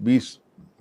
20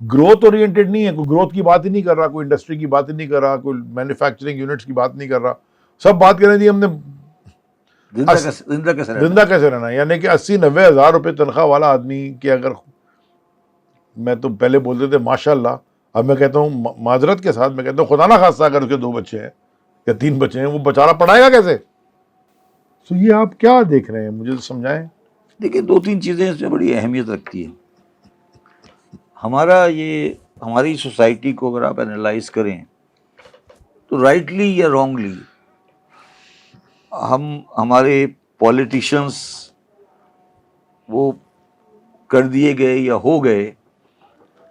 growth oriented نہیں ہے, کوئی گروتھ کی بات ہی نہیں کر رہا, کوئی انڈسٹری کی بات ہی نہیں کر رہا, کوئی مینوفیکچرنگ یونٹس کی بات نہیں کر رہا. سب بات کریں جی ہم نے زندہ کیسے رہنا. زندہ کیسے رہنا, یعنی کہ 80-90 ہزار روپے تنخواہ والا آدمی کہ اگر, میں تو پہلے بولتے تھے ماشاء اللہ, اب میں کہتا ہوں معذرت کے ساتھ, میں کہتا ہوں خدا نہ خواستہ اگر اس کے 2 بچے ہیں یا 3 بچے ہیں, وہ بیچارہ پڑھائے گا کیسے؟ تو یہ آپ کیا دیکھ رہے ہیں, مجھے سمجھائیں. دیکھیں 2-3 چیزیں اس میں بڑی اہمیت رکھتی ہیں. ہماری سوسائٹی کو اگر آپ انالائز کریں تو رائٹلی یا رانگلی ہمارے پولیٹیشنس وہ کر دیے گئے یا ہو گئے,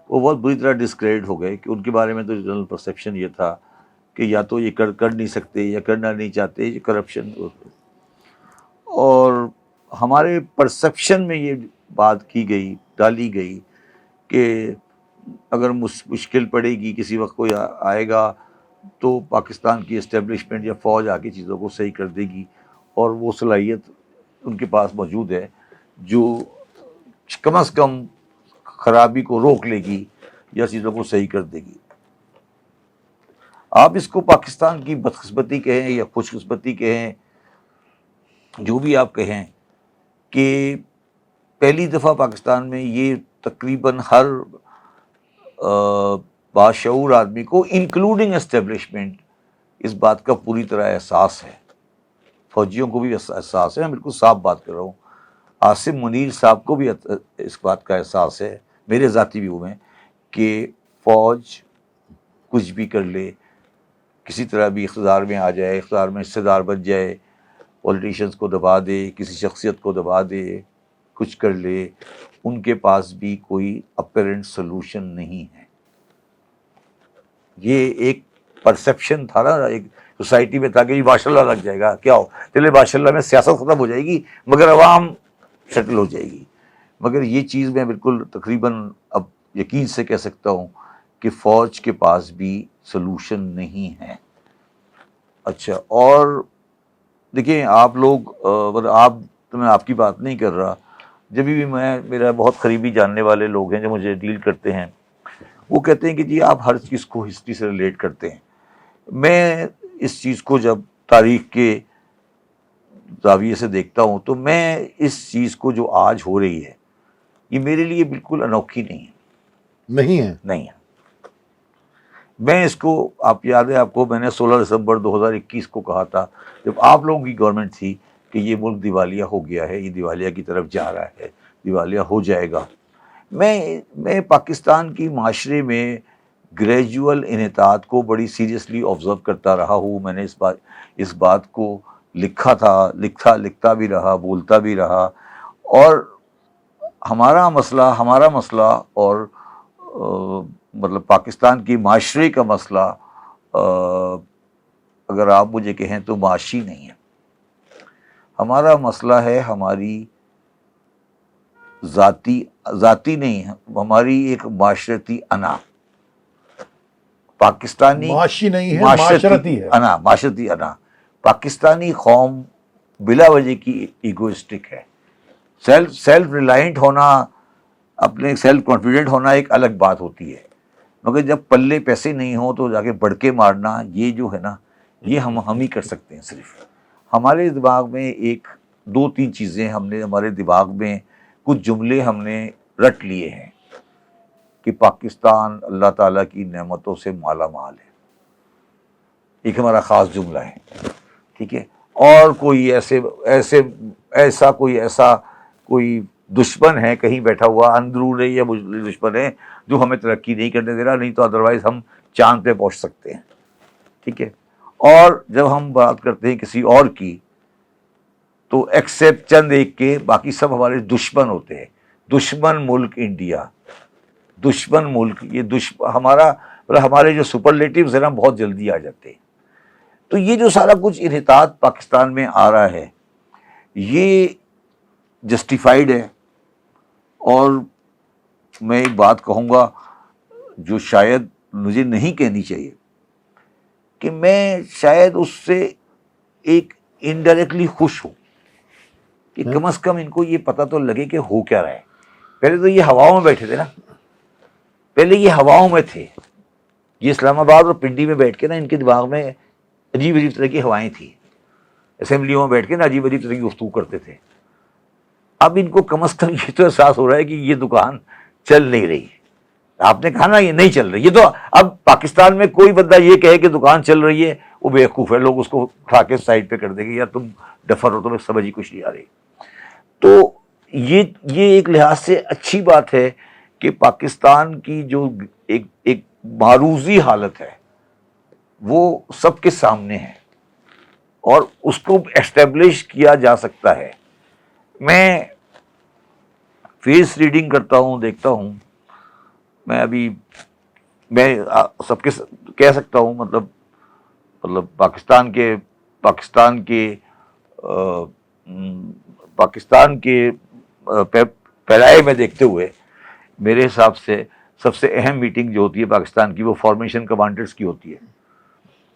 وہ بہت بری طرح ڈسکریڈٹ ہو گئے, کہ ان کے بارے میں تو جنرل پرسیپشن یہ تھا کہ یا تو یہ کر نہیں سکتے یا کرنا نہیں چاہتے, یہ کرپشن. اور ہمارے پرسیپشن میں یہ بات کی گئی, ڈالی گئی کہ اگر مشکل پڑے گی, کسی وقت کوئی آئے گا تو پاکستان کی اسٹیبلشمنٹ یا فوج آ کے چیزوں کو صحیح کر دے گی, اور وہ صلاحیت ان کے پاس موجود ہے جو کم از کم خرابی کو روک لے گی یا چیزوں کو صحیح کر دے گی. آپ اس کو پاکستان کی بدقسمتی کہیں یا خوش قسمتی کہیں, جو بھی آپ کہیں, کہ پہلی دفعہ پاکستان میں یہ تقریباً ہر باشعور آدمی کو انکلوڈنگ اسٹیبلشمنٹ اس بات کا پوری طرح احساس ہے. فوجیوں کو بھی احساس ہے, میں بالکل صاف بات کر رہا ہوں. عاصم منیر صاحب کو بھی اس بات کا احساس ہے, میرے ذاتی ویو میں, کہ فوج کچھ بھی کر لے, کسی طرح بھی اقتدار میں آ جائے, اقتدار میں حصے دار بن جائے, پولیٹیشنز کو دبا دے, کسی شخصیت کو دبا دے, کچھ کر لے, ان کے پاس بھی کوئی اپیرنٹ سلوشن نہیں ہے. یہ ایک پرسیپشن تھا نا ایک سوسائٹی میں تھا کہ ماشاء اللہ لگ جائے گا, کیا ہو چلے ماشاء اللہ میں سیاست ختم ہو جائے گی مگر عوام سیٹل ہو جائے گی. مگر یہ چیز میں بالکل تقریباً اب یقین سے کہہ سکتا ہوں کہ فوج کے پاس بھی سلوشن نہیں ہے. اچھا, اور دیکھیں آپ لوگ, میں آپ کی بات نہیں کر رہا, جب بھی میرا بہت قریبی جاننے والے لوگ ہیں جو مجھے ڈیل کرتے ہیں, وہ کہتے ہیں کہ جی آپ ہر چیز کو ہسٹری سے ریلیٹ کرتے ہیں. میں اس چیز کو جب تاریخ کے زاویے سے دیکھتا ہوں تو میں اس چیز کو جو آج ہو رہی ہے یہ میرے لیے بالکل انوکھی نہیں ہے. نہیں ہے. میں اس کو, آپ یاد ہے آپ کو, میں نے 16 دسمبر 2021 کو کہا تھا جب آپ لوگوں کی گورنمنٹ تھی کہ یہ ملک دیوالیہ ہو گیا ہے, یہ دیوالیہ کی طرف جا رہا ہے, دیوالیہ ہو جائے گا. میں پاکستان کی معاشرے میں گریجول انحطاط کو بڑی سیریسلی آبزرو کرتا رہا ہوں. میں نے اس بات کو لکھا تھا, لکھتا بھی رہا, بولتا بھی رہا. اور ہمارا مسئلہ اور مطلب پاکستان کی معاشرے کا مسئلہ اگر آپ مجھے کہیں تو معاشی نہیں ہے. ہمارا مسئلہ ہے ہماری ذاتی نہیں ہے, ہماری ایک معاشرتی انا, پاکستانی معاشی نہیں ہے, معاشرتی ہے. معاشرتی انا. پاکستانی قوم بلا وجہ کی ایگوئسٹک ہے. سیلف ریلائنٹ ہونا, اپنے سیلف کانفیڈنٹ ہونا ایک الگ بات ہوتی ہے, مگر جب پلے پیسے نہیں ہوں تو جا کے بڑھ کے مارنا, یہ جو ہے نا, یہ ہم ہی کر سکتے ہیں. صرف ہمارے دماغ میں 1-2-3 چیزیں, ہمارے دماغ میں کچھ جملے ہم نے رٹ لیے ہیں کہ پاکستان اللہ تعالیٰ کی نعمتوں سے مالا مال ہے. ایک ہمارا خاص جملہ ہے, ٹھیک ہے. اور کوئی ایسا کوئی دشمن ہے کہیں بیٹھا ہوا, اندرون یا دشمن ہے جو ہمیں ترقی نہیں کرنے دے رہا, نہیں تو ادروائز ہم چاند پہ پہنچ سکتے ہیں, ٹھیک ہے. اور جب ہم بات کرتے ہیں کسی اور کی تو ایکسیپٹ چند ایک کے, باقی سب ہمارے دشمن ہوتے ہیں. دشمن ملک انڈیا, دشمن ملک, یہ ہمارے جو سپرلیٹیوز ہیں نا بہت جلدی آ جاتے ہیں. تو یہ جو سارا کچھ انحطاط پاکستان میں آ رہا ہے یہ جسٹیفائیڈ ہے. اور میں ایک بات کہوں گا جو شاید مجھے نہیں کہنی چاہیے, کہ میں شاید اس سے ایک انڈائریکٹلی خوش ہوں کہ کم از کم ان کو یہ پتہ تو لگے کہ ہو کیا رہا ہے. پہلے تو یہ ہواؤں میں بیٹھے تھے نا, پہلے یہ ہواؤں میں تھے، یہ اسلام آباد اور پنڈی میں بیٹھ کے نا ان کے دماغ میں عجیب عجیب طرح کی ہوائیں تھیں، اسمبلیوں میں بیٹھ کے نا عجیب عجیب طرح کی گفتگو کرتے تھے. اب ان کو کم از کم یہ تو احساس ہو رہا ہے کہ یہ دکان چل نہیں رہی. آپ نے کہا نا یہ نہیں چل رہی. یہ تو اب پاکستان میں کوئی بندہ یہ کہے کہ دکان چل رہی ہے وہ بیوقوف ہے، لوگ اس کو اٹھا کے سائڈ پہ کر دیں گے، یا تم ڈفر ہو، تمہیں سمجھ ہی کچھ نہیں آ رہی. تو یہ ایک لحاظ سے اچھی بات ہے کہ پاکستان کی جو ایک معروضی حالت ہے وہ سب کے سامنے ہے اور اس کو ایسٹیبلش کیا جا سکتا ہے. میں فیس ریڈنگ کرتا ہوں، دیکھتا ہوں. میں سب کے کہہ سکتا ہوں، مطلب پاکستان کے پیرائے میں دیکھتے ہوئے میرے حساب سے سب سے اہم میٹنگ جو ہوتی ہے پاکستان کی وہ فارمیشن کمانڈرز کی ہوتی ہے.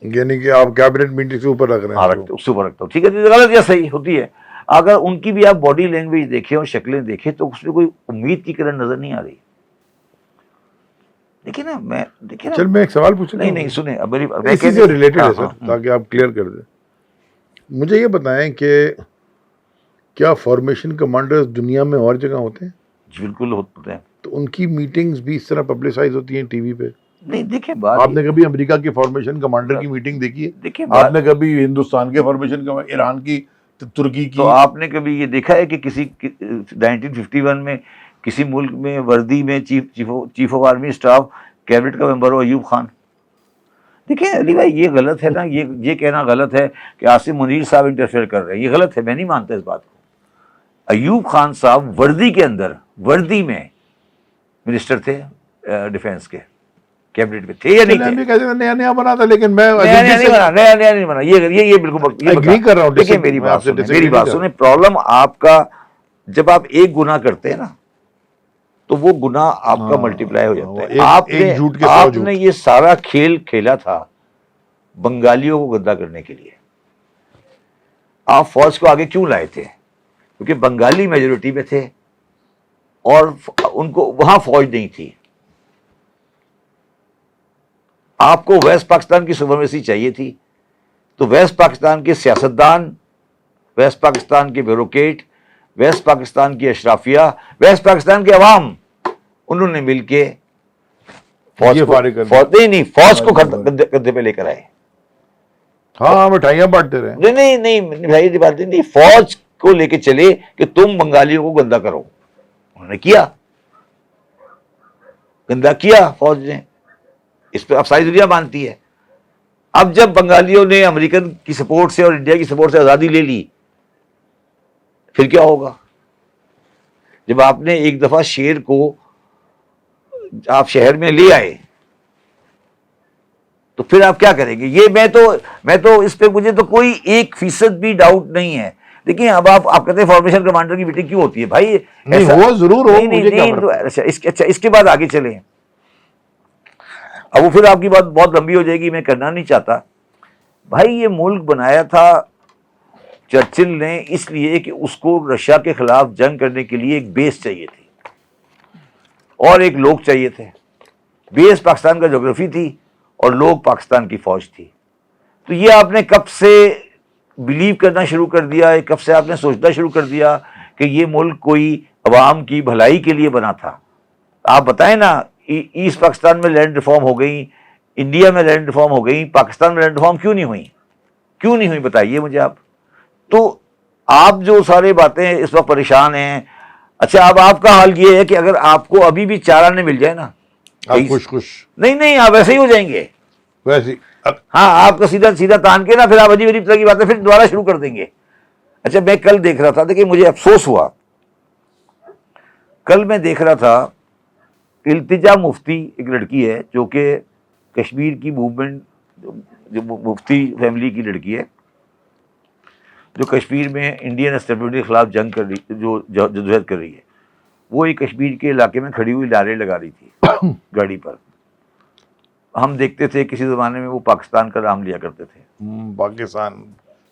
یعنی کہ آپ کیبنٹ میٹنگ سے اوپر رکھ رہے ہیں؟ اس سے اوپر رکھتا ہوں. ٹھیک ہے، غلط یا صحیح ہوتی ہے. اگر ان کی بھی آپ باڈی لینگویج دیکھیں اور شکلیں دیکھیں تو اس میں کوئی امید کی کرن نظر نہیں آ رہی. دیکھیں نا چل میں ایک سوال پوچھوں. نہیں سنیں، اسی سے ریلیٹڈ ہے سر، تاکہ آپ کلیئر کر دیں. مجھے یہ بتائیں کہ کیا فارمیشن کمانڈرز دنیا میں اور جگہ ہوتے ہیں؟ جی بالکل ہوتے ہیں. تو ان کی میٹنگز بھی اس طرح پبلسائز ہوتی ہیں ٹی وی پہ؟ نہیں دیکھیں، آپ نے کبھی امریکہ کی فارمیشن کمانڈر کی میٹنگ دیکھی ہے؟ دیکھیں آپ نے کبھی ہندوستان کے فارمیشن ایران کی، ترکی کی؟ تو آپ نے کبھی یہ دیکھا ہے کہ کسی 1951 میں کسی ملک میں وردی میں chief of army staff cabinet کا ممبر ہو ایوب خان؟ دیکھیں علی بھائی یہ غلط ہے نا، یہ کہنا غلط ہے کہ عاصم منیر صاحب انٹرفیئر کر رہے ہیں. یہ غلط ہے، میں نہیں مانتا اس بات کو. ایوب خان صاحب وردی کے اندر، وردی میں منسٹر تھے ڈیفینس کے، کیبنٹ میں تھے یا نہیں تھے؟ نیا بنا تھا، لیکن میں نیا نہیں بنا. یہ بالکل ایگری کر رہا ہوں. دیکھیں میری بات سنیں. پرابلم آپ کا جب آپ ایک گناہ کرتے ہیں نا تو وہ گناہ آپ کا ملٹیپلائی ہو جاتا ہے. آپ نے یہ سارا کھیل کھیلا تھا بنگالیوں کو گندا کرنے کے لیے. آپ فوج کو آگے کیوں لائے تھے؟ کیونکہ بنگالی میجورٹی میں تھے اور ان کو وہاں فوج نہیں تھی. آپ کو ویسٹ پاکستان کی سپریمیسی چاہیے تھی، تو ویسٹ پاکستان کے سیاستدان، ویسٹ پاکستان کے بیوروکریٹ، ویسٹ پاکستان کی اشرافیہ، ویسٹ پاکستان کے عوام، انہوں نے مل کے فوج کو کندھے پہ لے کر آئے. ہاں مٹھائیاں بانٹتے رہے. نہیں بھائی بات نہیں. فوج کو لے کے چلے کہ تم بنگالیوں کو گندا کرو. انہوں نے کیا، گندا کیا فوج نے. اس پہ اب ساری دنیا مانتی ہے. اب جب بنگالیوں نے امریکن کی سپورٹ سے اور انڈیا کی سپورٹ سے آزادی لے لی، پھر کیا ہوگا؟ جب آپ نے ایک دفعہ شیر کو آپ شہر میں لے آئے تو پھر آپ کیا کریں گے؟ یہ میں تو اس پہ مجھے تو کوئی 1% بھی ڈاؤٹ نہیں ہے. دیکھیں اب آپ کہتے ہیں فارمیشن کمانڈر کی میٹنگ کیوں ہوتی ہے بھائی؟ وہ ضرور ہو. اچھا اس کے بعد آگے چلیں. اب وہ پھر آپ کی بات بہت لمبی ہو جائے گی، میں کرنا نہیں چاہتا. بھائی یہ ملک بنایا تھا چرچل نے اس لیے کہ اس کو رشیا کے خلاف جنگ کرنے کے لیے ایک بیس چاہیے تھی اور ایک لوگ چاہیے تھے. بیس پاکستان کا جغرافی تھی اور لوگ پاکستان کی فوج تھی. تو یہ آپ نے کب سے بلیو کرنا شروع کر دیا ہے، کب سے آپ نے سوچنا شروع کر دیا کہ یہ ملک کوئی عوام کی بھلائی کے لیے بنا تھا؟ آپ بتائیں نا، ایسٹ پاکستان میں لینڈ ریفارم ہو گئی، انڈیا میں لینڈ ریفارم ہو گئی، پاکستان میں لینڈ ریفارم کیوں نہیں ہوئی بتائیے مجھے آپ. تو آپ جو سارے باتیں اس وقت پریشان ہیں. اچھا اب آپ کا حال یہ ہے کہ اگر آپ کو ابھی بھی چارہ نہیں مل جائے نا، خوش نہیں آپ ایسے ہی ہو جائیں گے. ویسے ہاں آپ کا سیدھا تان کے نا پھر آپ عجیب طرح کی باتیں پھر دوبارہ شروع کر دیں گے. اچھا میں کل دیکھ رہا تھا، دیکھیں مجھے افسوس ہوا، کل میں دیکھ رہا تھا التجا مفتی ایک لڑکی ہے جو کہ کشمیر کی موومنٹ، جو مفتی فیملی کی لڑکی ہے جو کشمیر میں انڈین اسٹیبلشمنٹ کے خلاف جنگ کر رہی، جو جدوجہد کر رہی ہے. وہ ایک کشمیر کے علاقے میں کھڑی ہوئی نعرے لگا رہی تھی گاڑی پر. ہم دیکھتے تھے کسی زمانے میں وہ پاکستان کا نام لیا کرتے تھے، پاکستان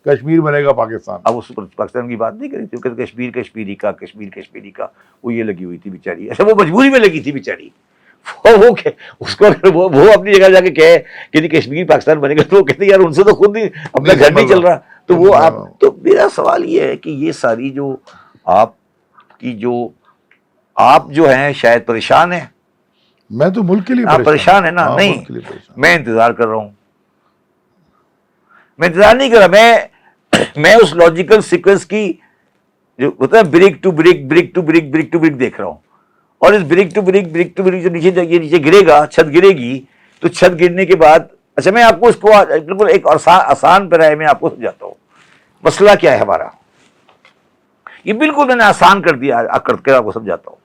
کشمیر بنے گا پاکستان. اب اس پاکستان کی بات نہیں کری تھی، کشمیر کشمیری کا، کشمیر کشمیری کا. وہ یہ لگی ہوئی تھی بیچاری. اچھا وہ مجبوری میں لگی تھی بیچاری، وہ اس کو اگر وہ اپنی جگہ جا کے کہے کہ نہیں کشمیر پاکستان بنے گا تو وہ کہتے ہیں یار ان سے تو خود نہیں اپنا گھر نہیں چل رہا. تو وہ آپ, تو میرا سوال یہ ہے کہ یہ ساری جو آپ کی آپ جو ہیں شاید پریشان ہیں. میں تو ملک کے لیے آپ پریشان ہیں نا. نہیں, میں انتظار کر رہا ہوں, میں انتظار نہیں کر رہا, میں اس لاجیکل سیکوینس کی جو ہوتا ہے break to break, break to break, break to break دیکھ رہا ہوں. اور اس break to break, break to break جو نیچے گرے گا, چھت گرے گی, تو چھت گرنے کے بعد, اچھا میں آپ کو اس کو بالکل ایک آسان پیرائے میں آپ کو سمجھاتا ہوں مسئلہ کیا ہے ہمارا. یہ بالکل میں نے آسان کر دیا کر کے آپ کو سمجھاتا ہوں.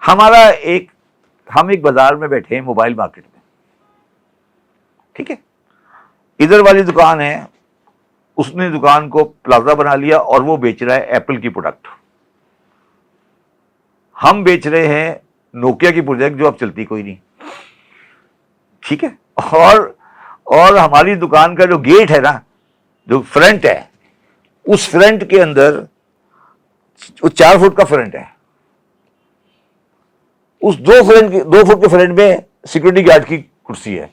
ہمارا ہم ایک بازار میں بیٹھے ہیں, موبائل مارکیٹ میں, ٹھیک ہے. ادھر والی دکان ہے, اس نے دکان کو پلازا بنا لیا اور وہ بیچ رہا ہے ایپل کی پروڈکٹ. ہم بیچ رہے ہیں نوکیا کی پروڈکٹ جو اب چلتی کوئی نہیں, ٹھیک ہے. اور ہماری دکان کا جو گیٹ ہے نا, جو فرنٹ ہے, اس فرنٹ کے اندر وہ 4 فٹ کا فرنٹ ہے. اس 2 فٹ کے فرنٹ میں سیکورٹی گارڈ کی کرسی ہے.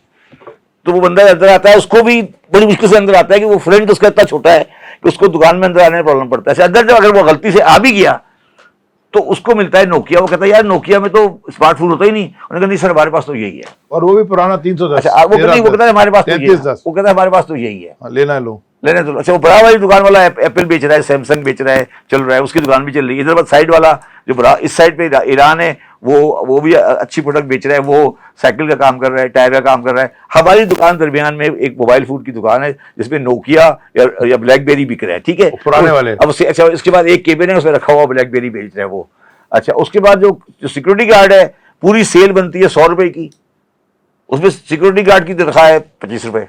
تو وہ بندہ اندر آتا ہے, اس کو بھی بڑی مشکل سے اندر آتا ہے کہ وہ فرنٹ اس کا اتنا چھوٹا ہے کہ اس کو دکان میں اندر آنے میں پرابلم پڑتا ہے. اندر جب اگر وہ غلطی سے آ بھی گیا تو اس کو ملتا ہے نوکیا. وہ کہتا ہے یار نوکیا میں تو اسمارٹ فون ہوتا ہی نہیں. انہوں نے کہا نہیں سر ہمارے پاس تو یہی ہے, اور وہ بھی پرانا 310. اچھا وہ کہتا ہے ہمارے پاس تو یہی ہے, وہ کہتا ہے ہمارے پاس تو یہی ہے, لینا ہے لو, لینے تو. اچھا وہ بڑا والی دکان والا ایپل بیچ رہا ہے, سیمسنگ بیچ رہا ہے, چل رہا ہے, اس کی دکان بھی چل رہی ہے. ادھر سائڈ والا جو بڑا اس سائڈ پہ ایران ہے, وہ بھی اچھی پروڈکٹ بیچ رہا ہے, وہ سائیکل کا کام کر رہا ہے, ٹائر کا کام کر رہا ہے. ہماری دکان درمیان میں ایک موبائل فون کی دکان ہے جس میں نوکیا یا بلیک بیری بک رہا ہے, ٹھیک ہے, پرانے والے. اب اچھا اس کے بعد ایک کیبن ہے اس میں رکھا ہوا بلیک بیری بیچ رہا ہے وہ. اچھا اس کے بعد جو سیکورٹی گارڈ ہے, پوری سیل بنتی ہے 100 روپے کی, اس میں سیکورٹی گارڈ کی تنخواہ ہے 25 روپے,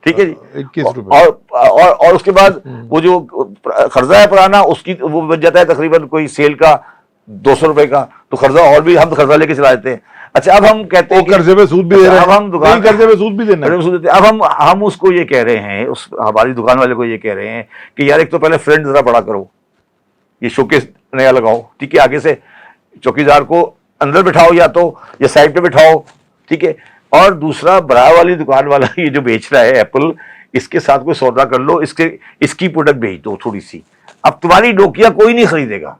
ٹھیک ہے جی, 21 روپے. اور اس کے بعد وہ جو قرضہ ہے پرانا, اس کی وہ بن جاتا ہے تقریباً کوئی سیل کا 200 روپے کا. تو قرضہ اور بھی ہم قرضہ لے کے چلا دیتے ہیں. اچھا اب ہم کہتے ہیں قرضے پہ سود بھی دے رہے ہیں, اب ہم دکان قرضے پہ سود بھی دینا ہے. اب ہم اس کو یہ کہہ رہے ہیں, ہماری دکان والے کو یہ کہہ رہے ہیں کہ یار ایک تو پہلے فرنٹ ذرا بڑا کرو, یہ شوکیس نیا لگاؤ, ٹھیک ہے, آگے سے چوکیدار کو اندر بٹھاؤ یا سائڈ پہ بٹھاؤ, ٹھیک ہے. اور دوسرا برا والی دکان والا یہ جو بیچ رہا ہے ایپل, اس کے ساتھ کوئی سودا کر لو, اس کی پروڈکٹ بھیج دو تھوڑی سی. اب تمہاری نوکیا کوئی نہیں خریدے گا,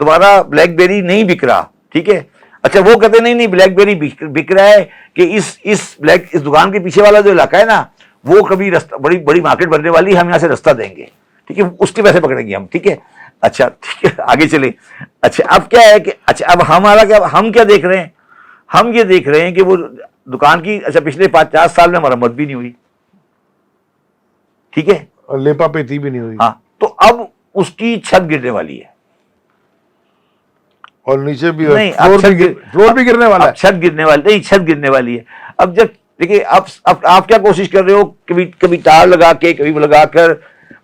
تمہارا بلیک بیری نہیں بک رہا, ٹھیک ہے. اچھا وہ کہتے نہیں بلیک بیری بک رہا ہے کہ اس دکان کے پیچھے والا جو علاقہ ہے نا, وہ کبھی بڑی مارکیٹ بننے والی, ہم یہاں سے رستہ دیں گے, ٹھیک ہے, اس کے پیسے پکڑیں گے ہم, ٹھیک ہے. اچھا ٹھیک ہے, آگے چلیں. اچھا اب کیا ہے کہ اچھا اب ہم کیا دیکھ رہے ہیں, ہم یہ دیکھ رہے ہیں کہ وہ دکان کی اچھا پچھلے 50 سال میں مرمت بھی نہیں ہوئی, ٹھیک ہے, اور لیپا پیتی بھی نہیں ہوئی. ہاں, تو اب اس کی چھت گرنے والی ہے, اور نیچے بھی نہیں فلور بھی گرنے والا ہے. چھت گرنے والی نہیں, چھت گرنے والی ہے. اب جب دیکھیے اب آپ کیا کوشش کر رہے ہو, کبھی تار لگا کے, کبھی لگا کر,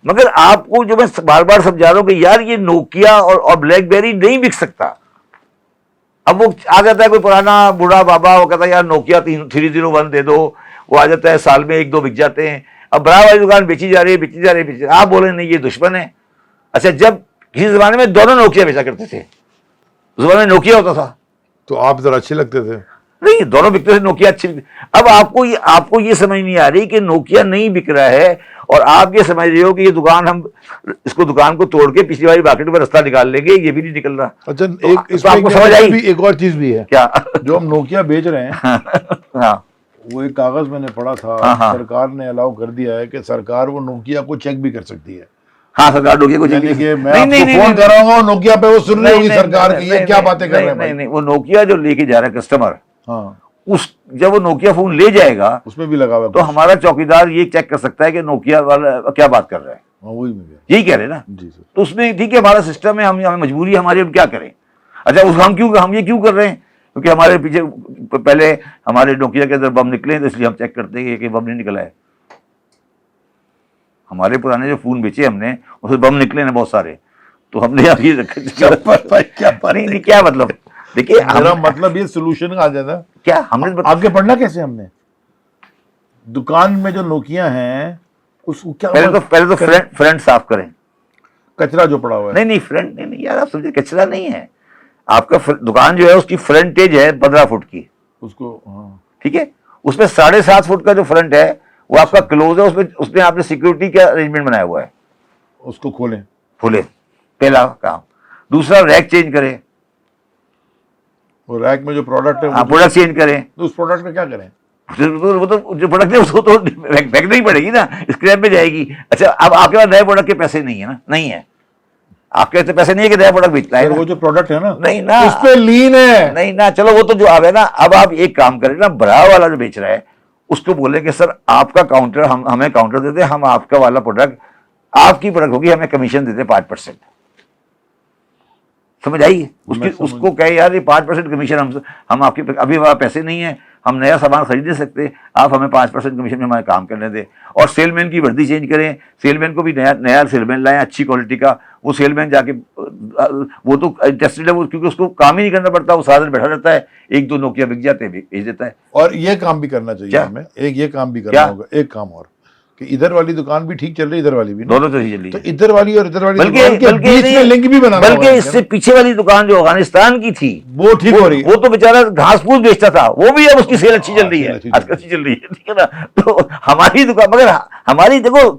مگر آپ کو جو میں بار بار سمجھا رہا ہوں کہ یار یہ نوکیا اور بلیک بیری نہیں بک سکتا. اب وہ آ جاتا ہے کوئی پرانا بوڑھا بابا, وہ کہتا ہے یار نوکیا 301 دے دو, وہ آ جاتا ہے سال میں 1-2 بک جاتے ہیں. اب برا والی دکان بیچی جا رہی ہے, آپ بولیں نہیں یہ دشمن ہے. اچھا جب کسی زمانے میں دونوں نوکیا بیچا کرتے تھے, اس زمانے میں نوکیا ہوتا تھا, تو آپ ذرا اچھے لگتے تھے. نہیں دونوں بکتے تھے, نوکیا اچھی. اب آپ کو یہ سمجھ نہیں آ رہی کہ نوکیا نہیں بک رہا ہے, اور آپ یہ سمجھ رہے ہو کہ یہ دکان ہم اس دکان کو توڑ کے پچھلی والی مارکیٹ میں رستہ نکال لیں گے, یہ بھی نہیں نکل رہا. اچھا آپ کو سمجھ آئی ایک اور چیز بھی ہے کیا, جو ہم نوکیا بیچ رہے ہیں, ہاں وہ ایک کاغذ میں نے پڑھا تھا, سرکار نے الاؤ کر دیا ہے کہ سرکار وہ نوکیا کو چیک بھی کر سکتی ہے. ہاں سرکار نوکیا کو یعنی کہ میں آپ کو فون کر رہا ہوں, نوکیا پہ وہ سن رہی ہوگی سرکار کی, یہ کیا باتیں کر رہے ہیں. نہیں, وہ نوکیا جو لے کے جا رہا ہے کسٹمر, ہاں, جب وہ نوکیا فون لے جائے گا اس میں بھی لگا ہوا تو ہمارا چوکیدار یہ چیک کر سکتا ہے کہ نوکیا والا کیا بات کر رہا ہے. وہی یہی کہہ رہے ہیں نا. جی سر. تو اس میں ٹھیک ہے ہمارا سسٹم ہے, ہمیں مجبوری ہے ہماری, ہم کیا کریں. اچھا ہم یہ کیوں کر رہے ہیں, کیونکہ ہمارے پیچھے پہلے ہمارے نوکیا کے اندر بم نکلے, تو اس لیے ہم چیک کرتے ہیں کہ بم نہیں نکلا ہے. ہمارے پرانے جو فون بیچے ہم نے, اس میں بم نکلے ہیں بہت سارے, تو ہم نے یہ کیا مطلب. دیکھیے میرا مطلب یہ سولوشن آ جاتا کیا, ہم نے آگے پڑھنا کیسے, ہم نے دکان میں جو نوکیا ہیں اس کو کیا, پہلے تو فرنٹ صاف کریں, کچرا جو پڑا ہوا ہے. نہیں فرنٹ نہیں یار, آپ سمجھے کچرا نہیں ہے. آپ کا دکان جو ہے اس کی فرنٹیج ہے 15 فٹ کی، اس کو ہاں ٹھیک ہے، اس میں 7.5 فٹ کا جو فرنٹ ہے وہ آپ کا کلوز ہے، اس میں آپ نے سیکورٹی کا ارینجمنٹ بنایا ہوا ہے، اس کو کھولیں. کھولے، پہلا کام. دوسرا ریک چینج کریں، وہ ریک میں جو پروڈکٹ ہے پروڈکٹ چینج کریں. تو اس پروڈکٹ کا کیا کریں؟ وہ تو جو پروڈکٹ ہے اس کو تو پھینکنا ہی پڑے گی نا، اسکریپ میں جائے گی. اچھا اب آپ کے پاس نئے پروڈکٹ کے پیسے نہیں ہے نا، نہیں ہے آپ کے پیسے نہیں ہے کہ نیا پروڈکٹ بیچنا ہے. وہ جو پروڈکٹ ہے نا نہیں نا، اس پہ لین ہے. نہیں نا، چلو وہ تو جو آپ ہے نا. اب آپ ایک کام کریں نا، برا والا جو بیچ رہا ہے اس کو بولیں کہ سر آپ کا کاؤنٹر ہمیں کاؤنٹر دیتے، ہم آپ کا والا پروڈکٹ آپ کی پروڈکٹ ہوگی، ہمیں کمیشن دیتے 5%. سمجھ آئی؟ اس کو کہے یار یہ 5% کمیشن ہم آپ کی، ابھی ہمارے پیسے نہیں ہیں، ہم نیا سامان خرید نہیں سکتے، آپ ہمیں 5% کمیشن میں ہمارے کام کرنے دیں. اور سیل مین کی وردی چینج کریں، سیل مین کو بھی نیا سیل مین لائیں اچھی کوالٹی کا. وہ سیل مین جا کے وہ تو انٹرسٹڈ ہے، وہ کیونکہ اس کو کام ہی نہیں کرنا پڑتا، وہ سارا دن بیٹھا رہتا ہے، 1-2 نوکیا بک جاتے ہیں بھیج دیتا ہے. اور یہ کام بھی کرنا چاہیے ہمیں، ایک یہ کام بھی کرنا ہوگا، ایک کام اور، کہ ادھر والی دکان بھی ٹھیک چل رہی، ادھر والی بھی دونوں تو چل رہی تو ہے. ادھر والی اور ادھر والی دکان کے بیچ میں لنک بھی بنانا ہوگا. بلکہ اس سے پیچھے والی دکان جو افغانستان کی تھی وہ ٹھیک ہو رہی ہے. وہ تو بیچارہ گھاس پھوس بیچتا تھا، وہ بھی اب اس کی سیل اچھی چل رہی ہے، آج کل اچھی چل رہی ہے، ٹھیک ہے نا. تو ہماری دکان، مگر ہماری دیکھو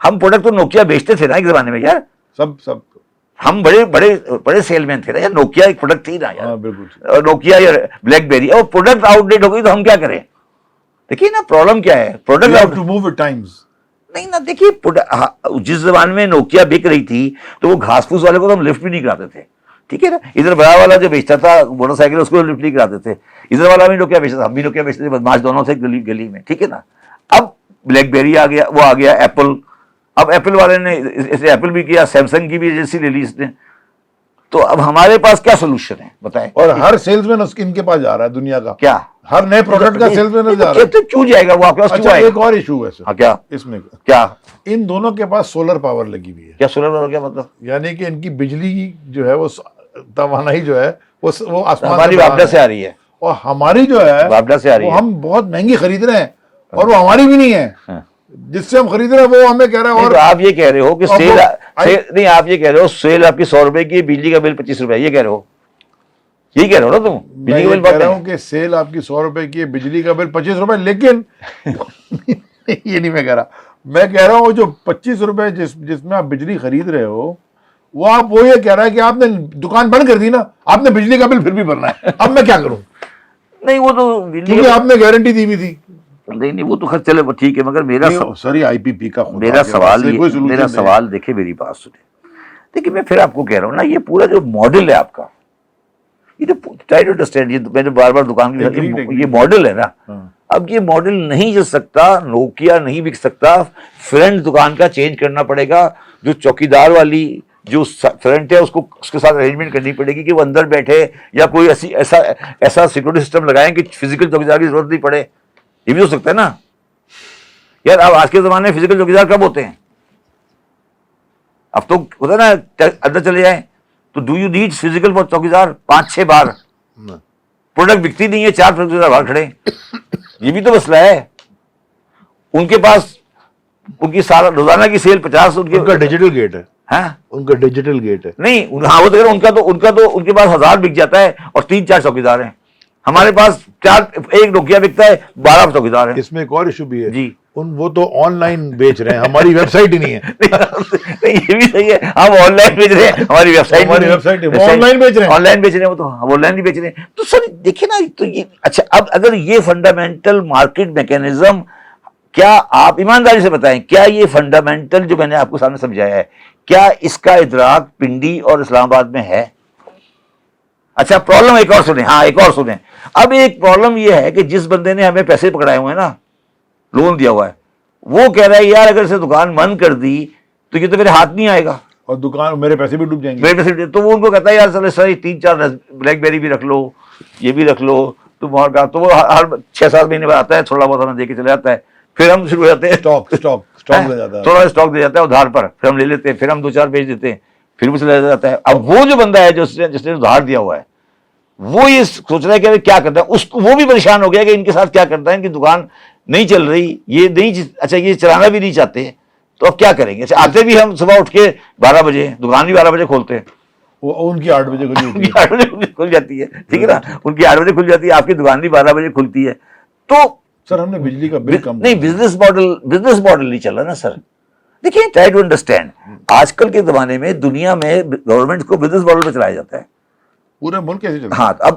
ہم پروڈکٹ تو نوکیا بیچتے تھے نا ایک زمانے میں یار، سب ہم بڑے بڑے بڑے سیل مین تھے نا یار. نوکیا ایک پروڈکٹ تھی نا یار، بالکل نوکیا یا بلیک بیری، اور پروڈکٹ آؤٹ ڈیٹ ہو گئی تو ہم کیا کریں؟ دیکھیے نا پرابلم کیا ہے، product to move with times. نہیں نا. دیکھیے جس زبان میں نوکیا بک رہی تھی تو وہ گھاس پھوس والے کو تو ہم لفٹ بھی نہیں کراتے تھے، ٹھیک ہے نا. ادھر بڑا والا جو بیچتا تھا موٹر سائیکل اس کو لفٹ نہیں کراتے تھے، ادھر والا بھی نوکیا بیچتا تھا، ہم بھی نوکیا بیچتے تھے، بدماش دونوں سے گلی میں، ٹھیک ہے نا. اب بلیک بیری آ گیا، وہ آ گیا ایپل. اب ایپل والے نے اسے ایپل بھی کیا، سیمسنگ کی بھی ایجنسی لے لی اس نے. تو اب ہمارے پاس کیا سولوشن ہے بتائیں؟ اور ہر سیلز مین ان کے پاس جا رہا ہے دنیا کا، کیا ہر نئے پروڈکٹ کا سیلز مین جا رہا ہے. کیوں جائے گا وہ آپ کے پاس؟ اچھا ایک اور ایشو ہے ہاں کیا اس میں، کیا ان دونوں کے پاس سولر پاور لگی ہوئی ہے. کیا سولر پاور کیا مطلب؟ یعنی کہ ان کی بجلی جو ہے وہ توانائی جو ہے وہ آسمان ہماری وابڈا سے آ رہی ہے، اور ہماری جو ہے وابڈا سے آ رہی وہ ہے. ہم بہت مہنگی خرید رہے ہیں اور وہ ہماری بھی نہیں ہے. جس سے ہم خرید رہے ہیں وہ ہمیں کہہ رہا ہے. اور آپ یہ کہہ رہے ہو کہ سیل نہیں، آپ یہ کہہ رہے ہو سیل آپ کی 100 روپے کی، بجلی کا بل 25 روپے، یہ کہہ رہے ہو، یہی کہہ رہے ہو نا تم؟ میں یہ کہہ رہا ہوں کہ سیل آپ کی 100 روپے کی ہے، بجلی کا بل 25 روپے. لیکن یہ نہیں میں کہہ رہا، میں کہہ رہا ہوں جو 25 روپے جس میں آپ بجلی خرید رہے ہو، وہ آپ وہ یہ کہہ رہا ہے کہ آپ نے دکان بند کر دی نا، آپ نے بجلی کا بل پھر بھی بھرنا ہے. اب میں کیا کروں؟ نہیں وہ تو کیونکہ آپ نے گارنٹی دی ہوئی تھی. نہیں وہ تو خیر چلے ٹھیک ہے، مگر میرا ساری آئی پی پی کا میرا سوال دیکھیں، میری بات سنیں. دیکھیں میں پھر آپ کو کہہ رہا ہوں نا، یہ پورا جو ماڈل ہے آپ کا، یہ جو ٹرائی ٹو انڈرسٹینڈ، یہ میں نے بار بار دکان کی، یہ ماڈل ہے نا. اب یہ ماڈل نہیں چل سکتا، نوکیا نہیں بک سکتا، فرنٹ دکان کا چینج کرنا پڑے گا. جو چوکیدار والی جو فرنٹ ہے اس کے ساتھ ارینجمنٹ کرنی پڑے گی کہ وہ اندر بیٹھے، یا کوئی ایسا سیکورٹی سسٹم لگائیں کہ فزیکل چوکیدار کی ضرورت نہیں پڑے. یہ بھی ہو سکتا ہے نا یار. اب آج کے زمانے میں فزیکل چوکیدار کب ہوتے ہیں؟ اب تو ہوتا ہے نا اندر چلے جائیں تو do you need physical for چوکیدار 5-6 بار؟ پروڈکٹ بکتی نہیں ہے، 4 چوکیدار باہر کھڑے. یہ بھی تو مسئلہ ہے. ان کے پاس ان کی سارا روزانہ کی سیل 50، ان کا ڈیجیٹل گیٹ ہے. ہاں ان کا ڈیجیٹل گیٹ ہے. نہیں ہاں وہ تو ان کا تو ان کے پاس 1000 بک جاتا ہے اور 3-4 چوکیدار ہیں. ہمارے پاس 1 نوکیا بکتا ہے، 12 چوکیدار ہیں. اس میں ایک اور ایشو بھی ہے جی، وہ تو آن لائن بیچ رہے ہیں، ہماری ویب سائٹ ہی نہیں ہے. یہ بھی صحیح ہے، ہم آن لائن بیچ رہے ہیں، ہماری ویب سائٹ آن لائن بیچ رہے ہیں، آن لائن بیچ رہے ہیں، وہ تو ہم آن لائن بھی بیچ رہے ہیں. تو سر دیکھیں نا، تو یہ اچھا اب اگر یہ فنڈامنٹل مارکیٹ میکینزم، کیا آپ ایمانداری سے بتائیں، کیا یہ فنڈامنٹل جو میں نے آپ کو سامنے سمجھایا ہے، کیا اس کا ادراک پنڈی اور اسلام آباد میں ہے؟ اچھا پرابلم ایک اور سنیں، ہاں ایک اور سنیں. اب ایک پرابلم یہ ہے کہ جس بندے نے ہمیں پیسے پکڑائے ہوئے ہیں نا، لون دیا ہوا ہے، وہ کہہ رہا ہے یار اگر اسے دکان بند کر دی تو یہ تو میرے ہاتھ نہیں آئے گا اور دکان میرے پیسے بھی ڈوب جائیں گے، میرے پیسے. تو وہ ان کو کہتا ہے یار چلے سر 3-4 بلیک بیری بھی رکھ لو، یہ بھی رکھ لو. تو وہ ہر 6-7 مہینے بعد آتا ہے، تھوڑا بہت ہمیں دے کے چلے جاتا ہے. پھر ہم شروع ہو جاتے ہیں تھوڑا اسٹاک دے جاتا ہے ادھار پر، پھر ہم لے لیتے ہیں، پھر ہم 2-4 بیچ دیتے ہیں، پھر وہ چلا جاتا ہے. اب وہ جو بندہ ہے جس نے ادھار دیا ہوا ہے، وہ یہ سوچ رہا ہے کہ کیا کرتا ہے. وہ بھی پریشان ہو گیا کہ ان کے ساتھ کیا کرتا ہے، ان کی دکان نہیں چل رہی، یہ نہیں، اچھا یہ چلانا بھی نہیں چاہتے، تو اب کیا کریں گے. آتے بھی ہم صبح اٹھ کے 12 بجے، دکان بھی 12 بجے کھولتے ہیں، وہ ان کی 8 بجے کھلی ہوتی ہے. 8 بجے کھل جاتی ہے, ٹھیک ہے نا, ان کی 8 بجے کھل جاتی ہے, آپ کی دکان بھی 12 بجے کھلتی ہے. تو سر ہم نے بجلی کا بل کم نہیں, بزنس ماڈل نہیں چل رہا نا سر. دیکھیے, ٹرائی ٹو انڈرسٹینڈ, آج کل کے زمانے میں دنیا میں گورنمنٹ کو بزنس ماڈل پہ چلایا جاتا ہے. پورے ملک کیسے چلتا ہے؟ ہاں, اب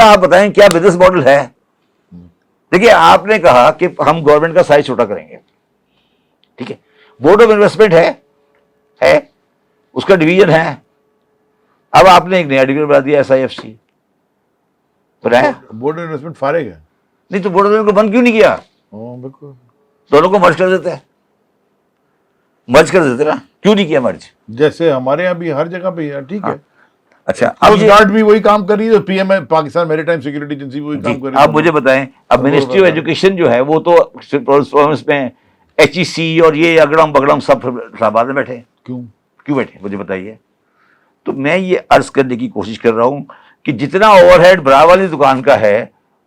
آپ بتائیں کیا بزنس ماڈل ہے؟ دیکھیے, آپ نے کہا کہ ہم گورنمنٹ کا سائز چھوٹا کریں گے, ٹھیک ہے, بورڈ آف انویسٹمنٹ ہے, اس کا ڈویژن ہے. اب آپ نے ایک نیا ڈویژن بنا دیا SIFC بنایا. بورڈ آف انویسٹمنٹ فارغ ہے. نہیں تو بورڈ آف انویسٹمنٹ کو بند کیوں نہیں کیا؟ بالکل, دونوں کو مرج کر دیتے ہیں, مرج کر دیتے نا, کیوں نہیں کیا مرج؟ جیسے ہمارے یہاں بھی ہر جگہ پہ ہے, ٹھیک ہے. اچھا, کوسٹ گارڈ بھی وہی کام کر رہی ہے, PM پاکستان میری ٹائم سیکورٹی ایجنسی وہی کام کر رہی ہے. آپ مجھے بتائیں, اب منسٹری آف ایجوکیشن جو ہے وہ تو پروونس میں HEC اور یہ اگڑم بگڑم سب شہباز میں بیٹھے. کیوں بیٹھے مجھے بتائیے. تو میں یہ عرض کرنے کی کوشش کر رہا ہوں کہ جتنا اوور ہیڈ برا والی دکان کا ہے